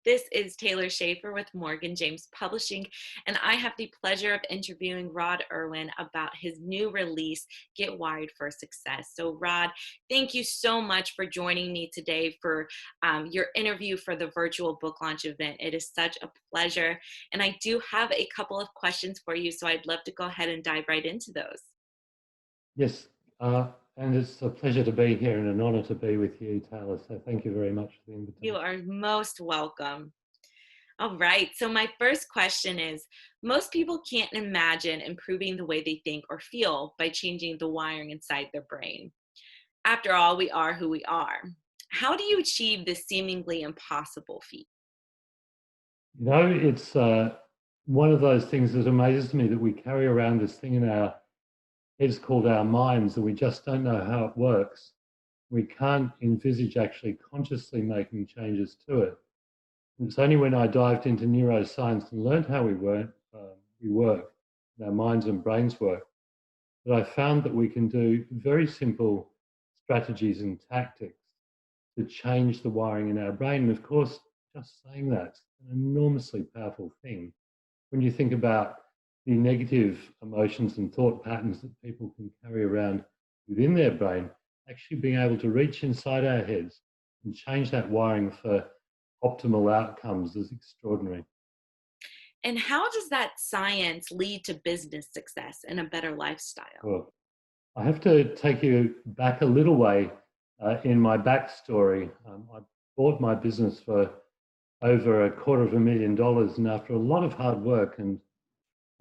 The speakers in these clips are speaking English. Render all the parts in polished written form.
This is Taylor Schaefer with Morgan James Publishing, and I have the pleasure of interviewing Rod Irwin about his new release, Get Wired for Success. So, Rod, thank you so much for joining me today for your interview for the virtual book launch event. It is such a pleasure, and I do have a couple of questions for you, so I'd love to go ahead and dive right into those. Yes, and it's a pleasure to be here and an honour to be with you, Taylor. So thank you very much for the You invitation. are most welcome. All right. So, my first question is most people can't imagine improving the way they think or feel by changing the wiring inside their brain. After all, we are who we are. How do you achieve this seemingly impossible feat? It's one of those things that amazes me that we carry around this thing in our heads called our minds, and we just don't know how it works. We can't envisage actually consciously making changes to it. And it's only when I dived into neuroscience and learned how we work, our minds and brains work, that I found that we can do very simple strategies and tactics to change the wiring in our brain. And of course, just saying that's an enormously powerful thing. When you think about the negative emotions and thought patterns that people can carry around within their brain, actually being able to reach inside our heads and change that wiring for optimal outcomes is extraordinary. And how does that science lead to business success and a better lifestyle? Well, I have to take you back a little way in my backstory. I bought my business for over $250,000, and after a lot of hard work and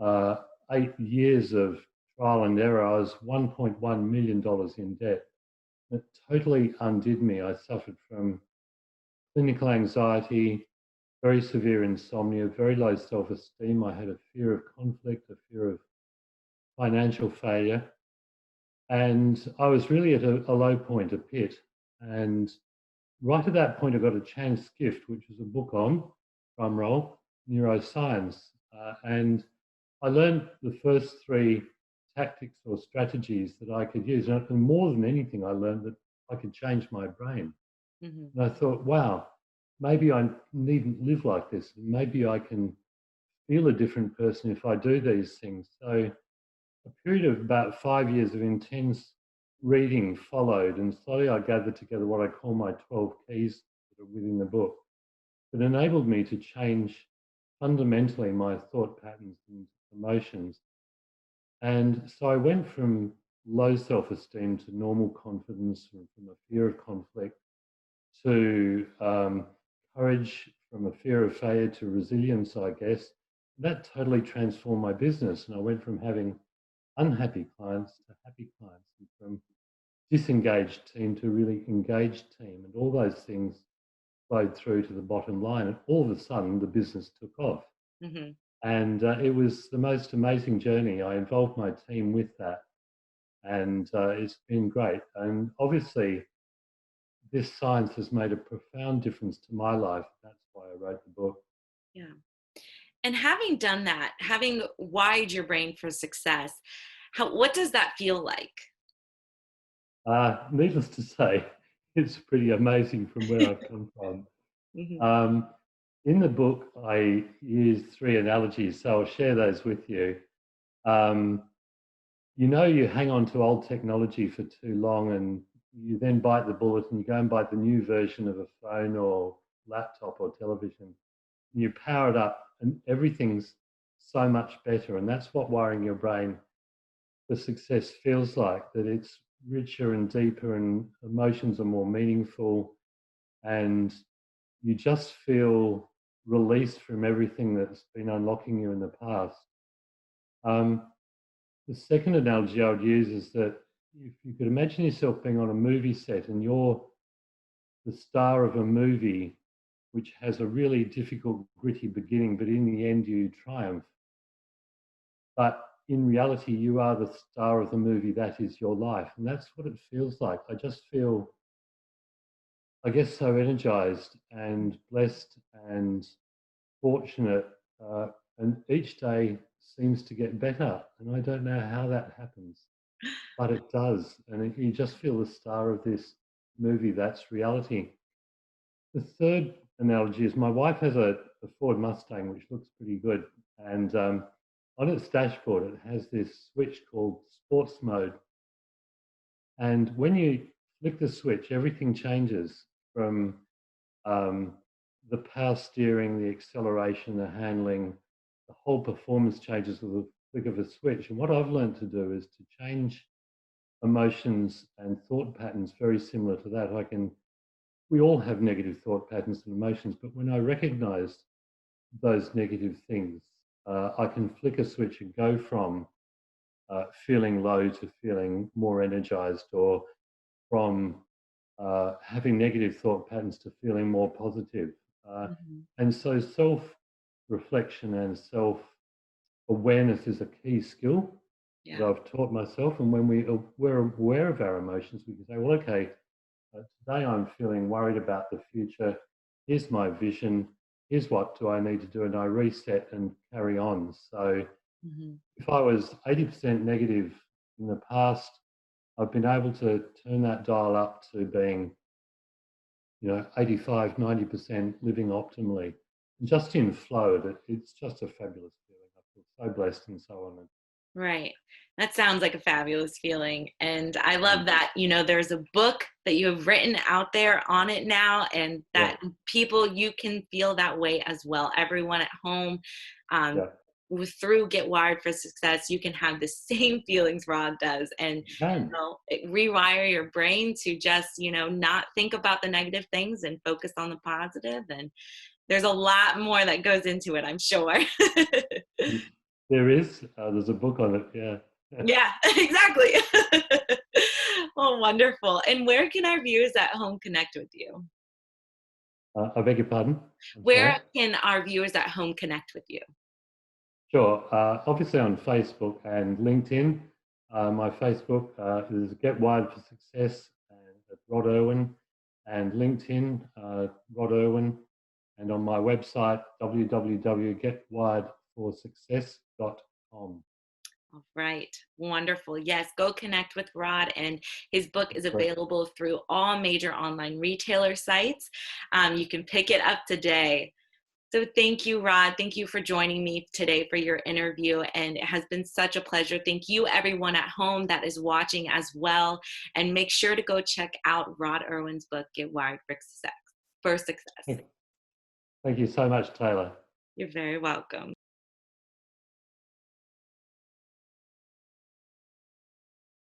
uh, 8 years of trial and error, I was $1.1 million in debt. It totally undid me. I suffered from clinical anxiety, very severe insomnia, very low self-esteem. I had a fear of conflict, a fear of financial failure. And I was really at a low point, a pit. And right at that point, I got a chance gift, which was a book on, drum roll, neuroscience. And I learned the first three tactics or strategies that I could use. And more than anything, I learned that I could change my brain. Mhm. And I thought, wow, maybe I needn't live like this. Maybe I can feel a different person if I do these things. So a period of about 5 years of intense reading followed, and slowly I gathered together what I call my 12 keys that are within the book that enabled me to change fundamentally my thought patterns and emotions. And so I went from low self esteem to normal confidence, from a fear of conflict to courage, from a fear of failure to resilience, I guess. That totally transformed my business. And I went from having unhappy clients to happy clients, and from disengaged team to really engaged team. And all those things flowed through to the bottom line. And all of a sudden, the business took off. Mhm. And it was the most amazing journey. I involved my team with that. And it's been great. And obviously, this science has made a profound difference to my life. That's why I wrote the book. Yeah. And having done that, having wired your brain for success, what does that feel like? Needless to say, it's pretty amazing from where I've come from. Mhm. Um, in the book, I use three analogies, so I'll share those with you. Um, you hang on to old technology for too long, and you then bite the bullet and you go and buy the new version of a phone or laptop or television. And you power it up, and everything's so much better. And that's what wiring your brain for success feels like, that it's richer and deeper, and emotions are more meaningful, and you just feel released from everything that's been unlocking you in the past. Um, the second analogy I would use is that if you could imagine yourself being on a movie set and you're the star of a movie which has a really difficult, gritty beginning, but in the end you triumph. But in reality, you are the star of the movie. That is your life. And that's what it feels like. I just feel, I guess, so energized and blessed and fortunate. And each day seems to get better. And I don't know how that happens, but it does. And you just feel the star of this movie. That's reality. The third analogy is my wife has a Ford Mustang, which looks pretty good. And on its dashboard, it has this switch called sports mode. And when you flick the switch, everything changes from um, the power steering, the acceleration, the handling, the whole performance changes with the flick of a switch. And what I've learned to do is to change emotions and thought patterns very similar to that. We all have negative thought patterns and emotions, but when I recognize those negative things, I can flick a switch and go from feeling low to feeling more energized, or from having negative thought patterns to feeling more positive. Mhm. And so self reflection and self awareness is a key skill that Yeah. I've taught myself. And when we're aware of our emotions, we can say, well, okay, today I'm feeling worried about the future. Here's my vision. Here's what do I need to do, and I reset and carry on. So Mhm. if I was 80% negative in the past, I've been able to turn that dial up to being, 85, 90% living optimally. And just in flow, it's just a fabulous feeling. I feel so blessed and so honored. Right. That sounds like a fabulous feeling. And I Mm. love that, there's a book that you have written out there on it now, and Yeah, that people, you can feel that way as well. Everyone at home, um, yeah, through Get Wired for Success, you can have the same feelings Rod does, and you can. rewire your brain to just, not think about the negative things and focus on the positive. And there's a lot more that goes into it, I'm sure. There's a book on it. Yeah. Yeah, exactly. Oh, wonderful. And where can our viewers at home connect with you? I beg your pardon. I'm sorry. Where can our viewers at home connect with you? Sure. Obviously on Facebook and LinkedIn. My Facebook is Get Wired for Success and Rod Irwin, and LinkedIn, Rod Irwin, and on my website, www.getwiredforsuccess.com. All right. Wonderful. Yes, go connect with Rod, and his book is Great. available through all major online retailer sites. You can pick it up today. So thank you, Rod. Thank you for joining me today for your interview. And it has been such a pleasure. Thank you, everyone at home that is watching as well. And make sure to go check out Rod Irwin's book, Get Wired for Success. For Success. Thank you so much, Taylor. You're very welcome.